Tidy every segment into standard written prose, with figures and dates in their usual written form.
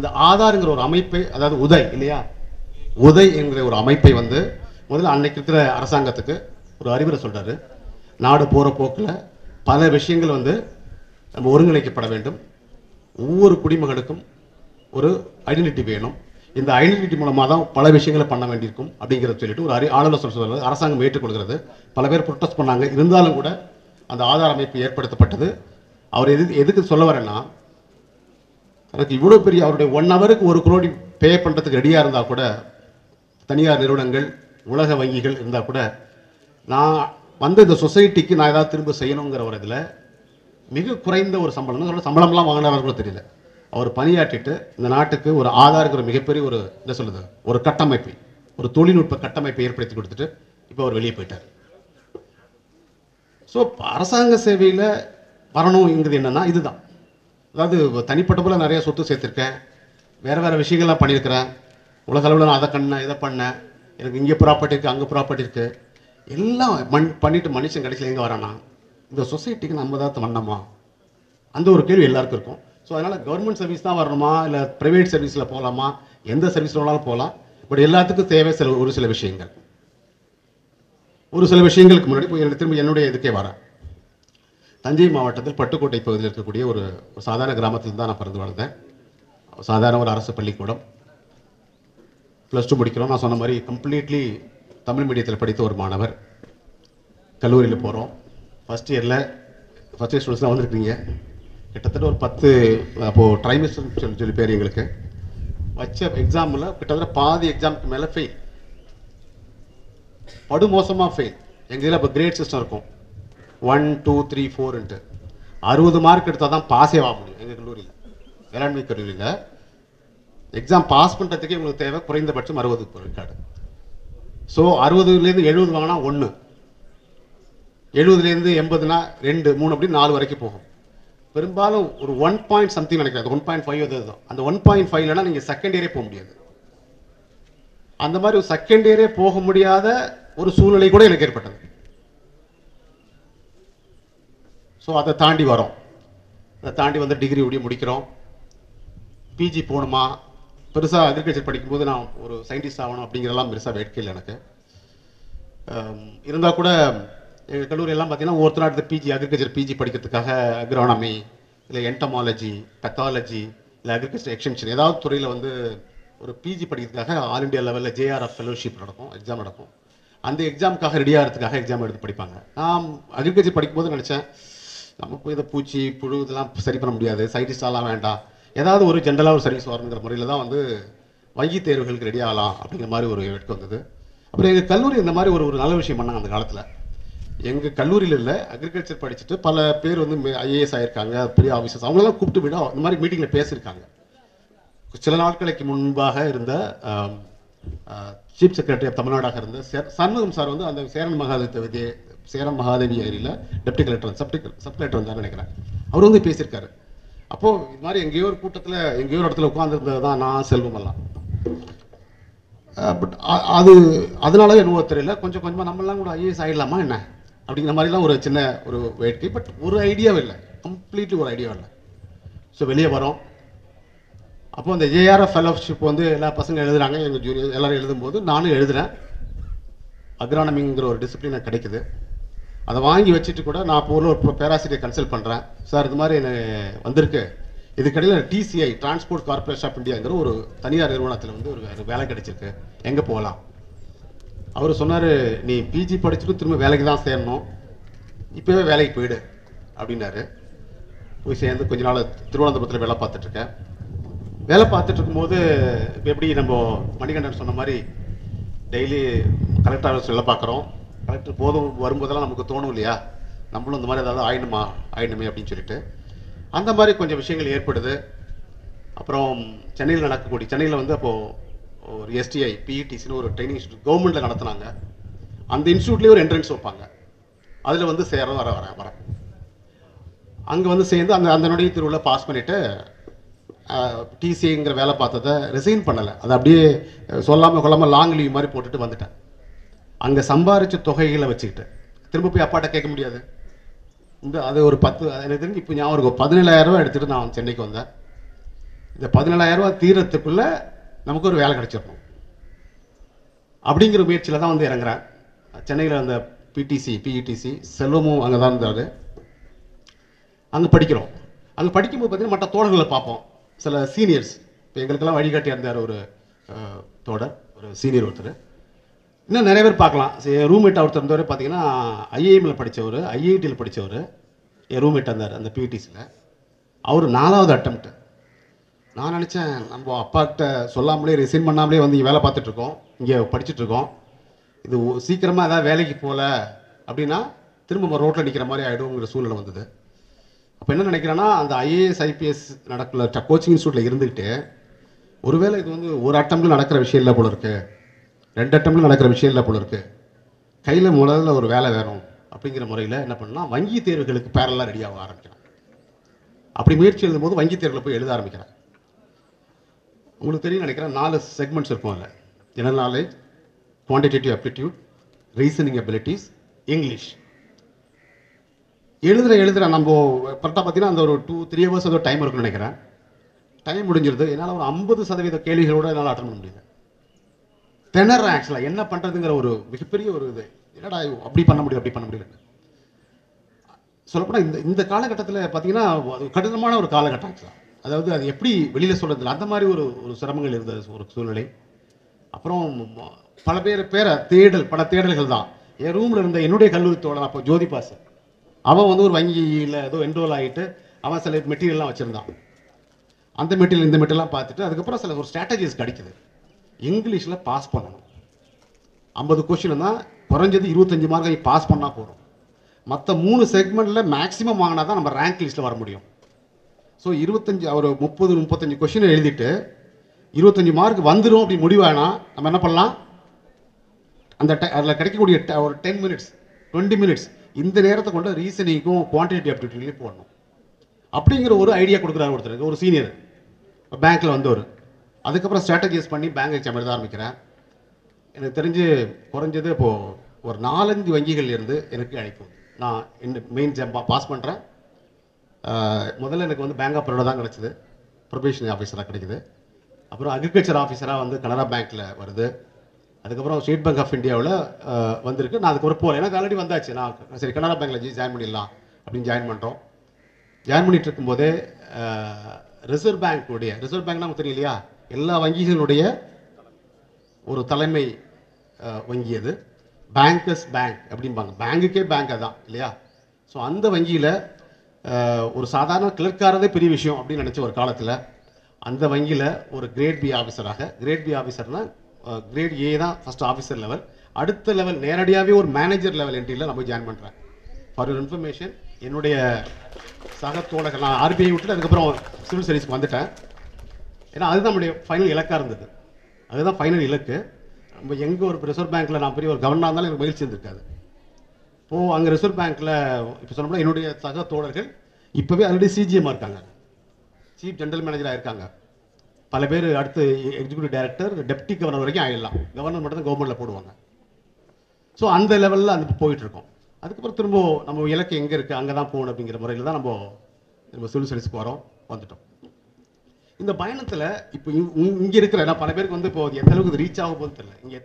இந்த ஆதார்ங்கிற ஒரு அமைப்பை, அதாவது உதய் இல்லையா, உதய் என்கிற ஒரு அமைப்பை வந்து முதல்ல அன்னைக்கு இருக்கிற அரசாங்கத்துக்கு ஒரு அறிவுரை சொல்றாரு. நாடு போற போக்கில் பல விஷயங்கள் வந்து நம்ம ஒருங்கிணைக்கப்பட வேண்டும். ஒவ்வொரு குடிமகனுக்கும் ஒரு ஐடென்டிட்டி வேணும். இந்த ஐடென்டிட்டி மூலமாக தான் பல விஷயங்களை பண்ண வேண்டியிருக்கும் அப்படிங்கிறத சொல்லிட்டு ஒரு ஆளுநர் சொல்றது அரசாங்கம் ஏற்றுக்கொள்கிறது. பல பேர் ப்ரொட்டஸ்ட் பண்ணாங்க. இருந்தாலும் கூட அந்த ஆதார் அமைப்பு ஏற்படுத்தப்பட்டது. அவர் எதுக்கு சொல்ல வரேன்னா, எனக்கு இவ்வளோ பெரிய அவருடைய 1 ஹவருக்கு 1 கோடி பே பண்ணுறதுக்கு ரெடியாக இருந்தால் கூட, தனியார் நிறுவனங்கள், உலக வங்கிகள் இருந்தால் கூட, நான் வந்து இந்த சொசைட்டிக்கு நான் ஏதாவது திரும்ப செய்யணுங்கிற ஒரு இதில் மிக குறைந்த ஒரு சம்பளம்லாம் வாங்கினார் கூட தெரியல. அவர் பணியாற்றிட்டு இந்த நாட்டுக்கு ஒரு ஆதாருங்கிற மிகப்பெரிய ஒரு என்ன சொல்லுது, ஒரு கட்டமைப்பை, ஒரு தொழில்நுட்ப கட்டமைப்பை ஏற்படுத்தி கொடுத்துட்டு இப்போ அவர் வெளியே போயிட்டார். ஸோ அரசாங்க சேவையில் வரணுங்கிறது என்னன்னா இதுதான். அதாவது தனிப்பட்ட போல நிறைய சொத்து சேர்த்துருக்கேன், வேறு வேறு விஷயங்கள்லாம் பண்ணியிருக்கிறேன், உலக அளவில் நான் அதை கண்ணேன் இதை பண்ணேன், எனக்கு இங்கே ப்ராப்பர்ட்டி இருக்குது அங்கே ப்ராப்பர்ட்டி இருக்குது, எல்லாம் பண்ணிட்டு மனுஷன் கடைசியில் எங்கே வரானா, இந்த சொசைட்டிக்கு நம்ம தான் பண்ணோமா, அந்த ஒரு கேள்வி எல்லாருக்கும் இருக்கும். ஸோ அதனால் கவர்மெண்ட் சர்வீஸ் தான் வரணுமா, இல்லை ப்ரைவேட் சர்வீஸில் போகலாமா, எந்த சர்வீஸில் வேணாலும் போகலாம். பட் எல்லாத்துக்கும் தேவை ஒரு சில விஷயங்கள். ஒரு சில விஷயங்களுக்கு முன்னாடி போய் திரும்ப என்னுடைய இதுக்கே வரேன். தஞ்சை மாவட்டத்தில் பட்டுக்கோட்டை பகுதியில் இருக்கக்கூடிய ஒரு சாதாரண கிராமத்தில் தான் நான் பிறந்து வளர்ந்தேன். சாதாரண ஒரு அரசு பள்ளிக்கூடம். +2 முடிக்கிறோம். நான் சொன்ன மாதிரி கம்ப்ளீட்லி தமிழ் மீடியத்தில் படித்த ஒரு மாணவர். கல்லூரியில் போகிறோம். ஃபஸ்ட் இயர் ஸ்டூடெண்ட்ஸ்லாம் வந்துருக்கீங்க. கிட்டத்தட்ட ஒரு 10 அப்போது ட்ரைமிஸ்டர் சொல்லி பேர் எங்களுக்கு வச்ச எக்ஸாமில் கிட்டத்தட்ட பாதி எக்ஸாமுக்கு மேலே ஃபெயில், படுமோசமாக ஃபெயில். எங்கள் இதில் இப்போ கிரேட் சிஸ்டம் இருக்கும், 1 2 3 4ன்ட்டு 60 மார்க் எடுத்தால் தான் பாஸே ஆக முடியும். எங்கள் கல்லூரியில், வேளாண்மை கல்லூரியில் எக்ஸாம் பாஸ் பண்ணுறதுக்கே உங்களுக்கு தேவை குறைந்தபட்சம் 60 ரெக்கார்டு. ஸோ 60லேருந்து 70 வாங்கினா 1, 70லேருந்து 80னா 2 3 அப்படி 4 வரைக்கும் போகும். பெரும்பாலும் ஒரு 1 பாயிண்ட் சம்திங் நினைக்கிறேன், 1.5 தான். அந்த 1.5 இல்லைனா நீங்கள் செகண்ட் இயரே போக முடியாது. அந்த மாதிரி ஒரு செகண்ட் இயரே போக முடியாத ஒரு சூழ்நிலை கூட எனக்கு ஏற்பட்டது. ஸோ அதை தாண்டி வரோம். அதை தாண்டி வந்து டிகிரி முடிக்கிறோம். பிஜி போகணுமா, பெருசாக அக்ரிகல்ச்சர் படிக்கும்போது நான் ஒரு சயின்டிஸ்ட் ஆகணும் அப்படிங்கிறலாம் பெருசாக வேட்கையில் எனக்கு இருந்தால் கூட எங்கள் கல்லூரியெல்லாம் பார்த்தீங்கன்னா ஒருத்தர் அடுத்த பிஜி அக்ரிகல்ச்சர் பிஜி படிக்கிறதுக்காக அக்ரானமி இல்லை என்டமாலஜி, பெத்தாலஜி இல்லை அக்ரிகல்ச்சர் எக்ஸ்டென்ஷன் ஏதாவது துறையில் வந்து ஒரு பிஜி படிக்கிறதுக்காக ஆல் இண்டியா லெவலில் JRF ஃபெலோஷிப் நடக்கும், எக்ஸாம் நடக்கும். அந்த எக்ஸாமுக்காக ரெடி ஆகிறதுக்காக எக்ஸாம் எடுத்து படிப்பாங்க. நான் அக்ரிகல்ச்சர் படிக்கும்போது நினச்சேன், நம்ம போய் இதை பூச்சி புழு இதெல்லாம் சரி பண்ண முடியாது, சயின்டிஸ்டாலாம் வேண்டாம், ஏதாவது ஒரு ஜென்ரலாக ஒரு சர்வீஸ் வரணுங்கிற முறையில் தான் வந்து வங்கி தேர்வுகளுக்கு ரெடி ஆகலாம் அப்படிங்கிற மாதிரி ஒரு எடுத்து வந்தது. அப்புறம் எங்கள் கல்லூரி இந்த மாதிரி ஒரு நல்ல விஷயம் பண்ணாங்க அந்த காலத்தில். எங்கள் கல்லூரியில் இல்லை, அக்ரிகல்ச்சர் படிச்சுட்டு பல பேர் வந்து IAS ஆகியிருக்காங்க, பெரிய ஆஃபீஸர்ஸ், அவங்களெல்லாம் கூப்பிட்டு விட இந்த மாதிரி மீட்டிங்கில் பேசியிருக்காங்க. சில நாட்களுக்கு முன்பாக இருந்த சீஃப் செக்ரட்டரி ஆஃப் தமிழ்நாடாக இருந்த சண்முகம் சார் வந்து அந்த சேரன் மகாதேவி ஏரியில் டெப்டி கலெக்டர் சப் கலெக்டர் வந்தார் நினைக்கிறேன். அவர் வந்து பேசியிருக்காரு. அப்போது இது மாதிரி எங்கேயோ ஒரு கூட்டத்தில் எங்கேயோ ஒரு இடத்துல உட்காந்துருந்தது தான் நான் செல்வமெல்லாம். பட் அது அதனால என்னவோ தெரியல, கொஞ்சம் கொஞ்சமாக நம்மளாம் கூட IAS ஆகிடலாமா என்ன அப்படிங்கிற மாதிரிலாம் ஒரு சின்ன ஒரு வேட்கை. பட் ஒரு ஐடியாவும் இல்லை, கம்ப்ளீட்லி ஒரு ஐடியாவும் இல்லை. ஸோ வெளியே வரோம். அப்போ அந்த JRF ஃபெலோஷிப் வந்து எல்லா பசங்க எழுதுகிறாங்க, எங்கள் ஜூனியர் எல்லோரும் எழுதும்போது நானும் எழுதுகிறேன். அக்ரானமிங்கிற ஒரு டிசிப்ளின் கிடைக்குது. அதை வாங்கி வச்சுட்டு கூட நான் இப்போ ஒரு பேராசிரியர் கன்சல்ட் பண்ணுறேன். சார் இது மாதிரி எனக்கு வந்திருக்கு, இதுக்கடையில் TCI டிரான்ஸ்போர்ட் கார்பரேஷன் ஆஃப் இந்தியாங்கிற ஒரு தனியார் நிறுவனத்தில் வந்து ஒரு வேலை கிடைச்சிருக்கு, எங்கே போகலாம். அவர் சொன்னார், நீ பிஜி படிச்சுட்டு திரும்ப வேலைக்கு தான் சேரணும், இப்போவே வேலைக்கு போயிடு அப்படின்னாரு. போய் சேர்ந்து கொஞ்ச நாள் திருவனந்தபுரத்தில் வேலை பார்த்துட்ருக்கேன். வேலை பார்த்துட்டு இருக்கும்போது இப்போ எப்படி நம்ம மணிகண்டன் சொன்ன மாதிரி டெய்லி கலெக்டர் ஆஃபீஸ் வேலை பார்க்குறோம். கலெக்டர் போதும் வரும்போதெல்லாம் நமக்கு தோணும் இல்லையா, நம்மளும் இந்த மாதிரி ஏதாவது ஆயிடுமே அப்படின்னு சொல்லிட்டு அந்த மாதிரி கொஞ்சம் விஷயங்கள் ஏற்படுது. அப்புறம் சென்னையில் வந்து அப்போது ஒரு STI PETCன்னு ஒரு ட்ரைனிங் இன்ஸ்டியூட் கவர்மெண்ட்டில் நடத்துனாங்க. அந்த இன்ஸ்டியூட்லேயே ஒரு என்ட்ரன்ஸ் வைப்பாங்க, அதில் வந்து வரேன். அங்கே வந்து சேர்ந்து அந்த நொடி திருவிழா பாஸ் பண்ணிவிட்டு TCIங்கிற வேலை பார்த்ததை ரிசைன் பண்ணலை. அதை அப்படியே சொல்லாமல் லாங் லீவ் மாதிரி போட்டுட்டு வந்துட்டேன். அங்கே சம்பாரித்த தொகைகளை வச்சுக்கிட்டு திரும்ப போய் அப்பாட்ட கேட்க முடியாது. அது ஒரு 10 எனக்கு தெரிஞ்சு இப்போ ஞாபகம் இருக்கும், 17,000 ரூபா எடுத்துகிட்டு நான் சென்னைக்கு வந்தேன். இந்த 17,000 ரூபாய் தீரத்துக்குள்ள நமக்கு ஒரு வேலை கிடைச்சிடணும் அப்படிங்கிற முயற்சியில் தான் வந்து இறங்குறேன். சென்னையில் அந்த பிஇடிசி செல்வமும் அங்கே தான் இருந்தார். அங்கே படிக்கிறோம். அங்கே படிக்கும்போது பார்த்தீங்கன்னா மற்ற தோழர்களை பார்ப்போம், சில சீனியர்ஸ். இப்போ எங்களுக்கெல்லாம் வழிகாட்டி இருந்தார் ஒரு தோழர், ஒரு சீனியர் ஒருத்தர். இன்னும் நிறைய பேர் பார்க்கலாம். ரூம்மேட் ஒருத்தர் இருந்தவர் பார்த்தீங்கன்னா ஐஐஎம்மில் படித்தவர், ஐஐடியில் படித்தவர். என் ரூம்மேட் இருந்தார் அந்த பிஇடிசியில். அவர் 4வது அட்டம்ப்ட். நான் நினச்சேன் நம்ம அப்பாக்கிட்ட சொல்லாமலே ரிசைன் பண்ணாமலே வந்து இங்கே வேலை பார்த்துட்ருக்கோம், இங்கே படிச்சுட்ருக்கோம், இது சீக்கிரமாக ஏதாவது வேலைக்கு போகல அப்படின்னா திரும்ப ரோட்டில் நிற்கிற மாதிரி ஆகிடுங்கிற சூழ்நிலை வந்தது. அப்போ என்ன நினைக்கிறேன்னா, அந்த ஐஏஎஸ் ஐபிஎஸ் நடக்கல கோச்சிங் இன்ஸ்டியூட்டில் இருந்துக்கிட்டு ஒருவேளை இது வந்து ஒரு அட்டம்ப்டில் நடக்கிற விஷயம் இல்லை போல இருக்குது, 2 அட்டம்ப்டில் நடக்கிற விஷயம் இல்லை போல இருக்குது, கையில் முதல்ல ஒரு வேலை வேணும் அப்படிங்கிற முறையில் என்ன பண்ணலாம், வங்கி தேர்வுகளுக்கு பேரலாக ரெடியாக ஆரம்பிக்கிறேன். அப்படி முயற்சி எழுதும்போது வங்கி தேர்வில் போய் எழுத ஆரம்பிக்கிறேன். உங்களுக்கு தெரியும் நினைக்கிறேன், 4 செக்மெண்ட்ஸ் இருக்கும் அதில். General knowledge, quantitative aptitude, reasoning abilities, English. எழுதுகிற நம்ம கரெக்டாக பார்த்தீங்கன்னா அந்த ஒரு 2-3 ஹவர்ஸ் ஏதோ டைம் இருக்குன்னு நினைக்கிறேன். டைம் முடிஞ்சிருது. என்னால் ஒரு 50% கேள்விகளோடு என்னால் அட்டன் பண்ண முடியல. திணறேன் ஆக்சுவலாக, என்ன பண்ணுறதுங்கிற ஒரு மிகப்பெரிய ஒரு இது. என்னடா அப்படி பண்ண முடியல. சொல்லப்போனால் இந்த காலகட்டத்தில் பார்த்தீங்கன்னா அது கடினமான ஒரு காலகட்டம் ஆக்சுவலாக. அதாவது அது எப்படி வெளியில் சொல்கிறதில்ல, அந்த மாதிரி ஒரு சிரமங்கள் இருந்த ஒரு சூழ்நிலை. அப்புறம் பல பல தேடல்கள் தான். என் ரூமில் இருந்த என்னுடைய கல்லூரி தோழன் அப்போ ஜோதி பாஸ், அவன் வந்து ஒரு வங்கியில் ஏதோ என்ரோல் ஆகிட்டு அவன் சில மெட்டீரியல்லாம் வச்சுருந்தான். அந்த மெட்டீரியல் இந்த மெட்டீரியல்லாம் பார்த்துட்டு அதுக்கப்புறம் சில ஒரு ஸ்ட்ராட்டஜிஸ் கிடைக்குது. இங்கிலீஷில் பாஸ் பண்ணணும், 50 கொஸ்டின் தான், குறைஞ்சது 25 மார்க் பாஸ் பண்ணால் போதும். மற்ற 3 செக்மெண்ட்டில் மேக்ஸிமம் வாங்கினா தான் நம்ம ரேங்க் லிஸ்ட்டில் வர முடியும். ஸோ 25 ஒரு 30-35 கொஸ்டின் எழுதிட்டு 25 மார்க் வந்துடும் அப்படி முடிவானா நம்ம என்ன பண்ணலாம், அந்த அதில் கிடைக்கக்கூடிய ஒரு 10 மினிட்ஸ் 20 மினிட்ஸ் இந்த நேரத்தை கொண்டு ரீசனிங்கும் குவான்டிடேட்டிவ் அப்டிடியூட்லையும் போடணும் அப்படிங்கிற ஒரு ஐடியா கொடுக்குறாரு ஒருத்தருக்கு, ஒரு சீனியர் பேங்க்கில் வந்தவர். அதுக்கப்புறம் ஸ்ட்ராட்டஜைஸ் பண்ணி பேங்க் எக்ஸாம் எழுத ஆரம்பிக்கிறேன். எனக்கு தெரிஞ்சு குறைஞ்சது இப்போது ஒரு 4-5 வங்கிகள் இருந்து எனக்கு அழைக்கும். நான் இந்த மெயின் எக்ஸாம் பாஸ் பண்ணுறேன். முதல்ல எனக்கு வந்து பேங்க் ஆஃப் பரோடா தான் கிடச்சிது, ப்ரொபேஷனரி ஆஃபீஸராக கிடைக்குது. அப்புறம் அக்ரிகல்ச்சர் ஆஃபீஸராக வந்து கனரா பேங்க்கில் வருது. அதுக்கப்புறம் ஸ்டேட் பேங்க் ஆஃப் இந்தியாவில் வந்திருக்கு. நான் அதுக்கப்புறம் போகிறேன், எனக்கு ஆல்ரெடி வந்தாச்சு. நான் சரி கனரா பேங்க்கில் ஜாயின் பண்ணிடலாம் அப்படின்னு ஜாயின் பண்ணுறோம். ஜாயின் பண்ணிட்டு இருக்கும்போதே ரிசர்வ் பேங்க்னா நமக்கு தெரியும் இல்லையா, எல்லா வங்கிகளுடைய ஒரு தலைமை வங்கி அது. பேங்கர்ஸ் பேங்க் அப்படிம்பாங்க, பேங்குக்கே பேங்க் அதான் இல்லையா. ஸோ அந்த வங்கியில் ஒரு சாதாரண கிளர்க்காரதே பெரிய விஷயம் அப்படின்னு நினச்ச ஒரு காலத்தில் அந்த வங்கியில் ஒரு கிரேட் பி ஆஃபீஸர்னால் கிரேட் ஏ தான் ஃபஸ்ட் ஆஃபீஸர் லெவல், அடுத்த லெவல் நேரடியாகவே ஒரு மேனேஜர் லெவல் என்ட்ரியில் நான் போய் ஜாயின் பண்ணுறேன். ஃபார் யூர் இன்ஃபர்மேஷன், என்னுடைய சக தோழர்கள், நான் ஆர்பிஐ விட்டுட்டு அதுக்கப்புறம் சிவில் சர்வீஸ்க்கு வந்துட்டேன். ஏன்னா அதுதான் நம்முடைய ஃபைனல் இலக்காக இருந்தது, அதுதான் ஃபைனல் இலக்கு. நம்ம எங்கே ஒரு ரிசர்வ் பேங்க்கில் நான் பெரிய ஒரு கவர்னராக இருந்தாலும் எனக்கு மகிழ்ச்சி இருந்திருக்காது. இப்போது அங்கே ரிசர்வ் பேங்க்கில் இப்போ சொன்னோம்னா என்னுடைய சக தோழர்கள் இப்போவே ஆல்ரெடி சிஜிஎம்மாக இருக்காங்க, சீஃப் ஜெனரல் மேனேஜராக இருக்காங்க. பல பேர் அடுத்து எக்ஸிக்யூட்டிவ் டைரக்டர், டெப்டி கவர்னர் வரைக்கும் ஆகிடலாம். கவர்னர் மட்டும் தான் கவர்மெண்ட்டில் போடுவாங்க. ஸோ அந்த லெவலில் அந்த போயிட்டுருக்கோம். அதுக்கப்புறம் திரும்ப நம்ம இலக்கு எங்கே இருக்குது அங்கே தான் போகணும் அப்படிங்கிற முறையில் தான் நம்ம சிவில் சர்வீஸ்க்கு வந்துட்டோம். இந்த பயணத்தில் இப்போ இங்கே இருக்கிற பல பேருக்கு வந்து இப்போ எந்த அளவுக்கு ரீச் ஆக போகுது தெரியல. இங்கே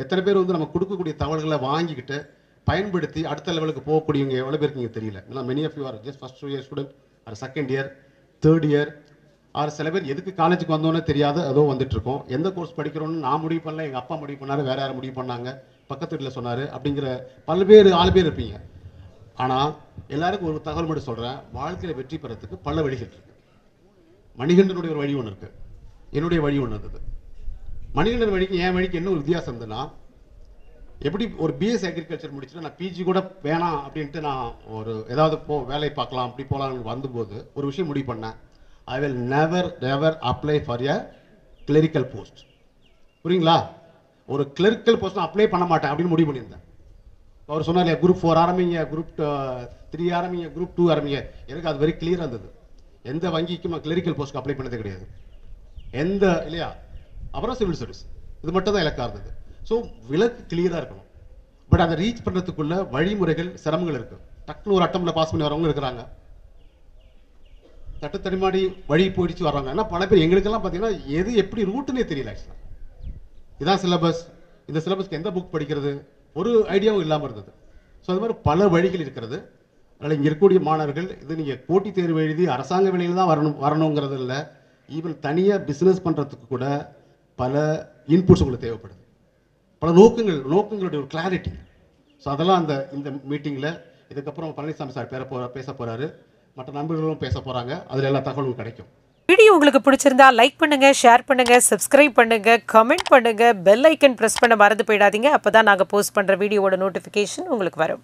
எத்தனை பேர் வந்து நம்ம கொடுக்கக்கூடிய தகவல்களை வாங்கிக்கிட்டு பயன்படுத்தி அடுத்த லெவலுக்கு போகக்கூடியவங்க எவ்வளோ பேருக்கு இங்கே தெரியல. ஏன்னா many of you are just first year student or second year, third year, or சில பேர் எதுக்கு காலேஜுக்கு வந்தோன்னே தெரியாத ஏதோ வந்துட்டுருக்கோம். எந்த கோர்ஸ் படிக்கிறோன்னு நான் முடிவு பண்ணல, எங்கள் அப்பா முடிவு பண்ணார், வேறு யாரும் முடிவு பண்ணாங்க, பக்கத்து வீட்டில் சொன்னார் அப்படிங்கிற ஆள் பேர் இருப்பீங்க. ஆனால் எல்லாருக்கும் ஒரு தகவல் மட்டும் சொல்கிறேன், வாழ்க்கையில் வெற்றி பெறத்துக்கு பல வழிகள் இருக்குது. மணிகண்டனுடைய ஒரு வழி ஒன்று இருக்குது, என்னுடைய வழி ஒன்று இருந்தது. மணிகண்டன் வழிக்கு என் வழிக்கு என்ன ஒரு வித்தியாசம் இருந்ததுன்னா, எப்படி ஒரு பிஎஸ்சி அக்ரிகல்ச்சர் முடிச்சுட்டு நான் பிஜி கூட வேணாம் அப்படின்ட்டு நான் ஒரு ஏதாவது வேலை பார்க்கலாம் அப்படி போகலான்னு வந்தபோது ஒரு விஷயம் முடிவு பண்ணேன். I will never apply for a clerical post. புரியுங்களா? ஒரு கிளரிக்கல் போஸ்ட் நான் அப்ளை பண்ண மாட்டேன் அப்படின்னு முடிவு பண்ணியிருந்தேன். அவர் சொன்னார் இல்லையா, குரூப் 4 ஆரம்பிங்க, குரூப் 3 ஆரம்பிங்க, குரூப் 2 ஆரம்பிங்க. எனக்கு அது வெரி கிளியராக இருந்தது. எந்த வங்கிக்கும் நான் கிளரிக்கல் போஸ்ட் அப்ளை பண்ணதே கிடையாது, இல்லையா. அப்புறம் சிவில் சர்வீஸ், இது மட்டும் தான் இலக்காக இருந்தது. ஸோ விலக்கு கிளியராக இருக்கணும். பட் அதை ரீச் பண்ணுறதுக்குள்ள வழிமுறைகள், சிரமங்கள் இருக்குது. டக்குனு ஒரு அட்டம்ல பாஸ் பண்ணி வரவங்க இருக்கிறாங்க, தட்டுத்தடுமாடி வழி போயிடுச்சு வர்றாங்க. ஏன்னா பல பேர் எங்களுக்கெல்லாம் பார்த்தீங்கன்னா எது எப்படி ரூட்டுன்னே தெரியல. ஆக்சுவலாக இதான் சிலபஸ், இந்த சிலபஸ்க்கு எந்த புக் படிக்கிறது ஒரு ஐடியாவும் இல்லாமல் இருந்தது. ஸோ அது மாதிரி பல வழிகள் இருக்கிறது. அதனால் இங்கே இருக்கக்கூடிய மாணவர்கள் இது நீங்கள் போட்டித் தேர்வு எழுதி அரசாங்க வேலையில் தான் வரணுங்கிறது இல்லை. ஈவன் தனியாக பிஸ்னஸ் பண்ணுறதுக்கு கூட பல இன்புட்ஸ் உங்களுக்கு தேவைப்படுது. பல நோக்கங்களுடைய ஒரு கிளாரிட்டி. ஸோ அதெல்லாம் இந்த மீட்டிங்கில் இதுக்கப்புறம் பழனிசாமி சார் பேச போகிறாரு, மற்ற நண்பர்களும் பேச போகிறாங்க. அதில் எல்லா தகவலும் கிடைக்கும். வீடியோ உங்களுக்கு பிடிச்சிருந்தா லைக் பண்ணுங்க, ஷேர் பண்ணுங்க, சப்ஸ்கிரைப் பண்ணுங்க, கமெண்ட் பண்ணுங்க, பெல் ஐக்கன் பிரஸ் பண்ண மறந்து போயிடாதீங்க. அப்பதான் நாங்கள் போஸ்ட் பண்ற வீடியோவோட நோட்டிஃபிகேஷன் உங்களுக்கு வரும்.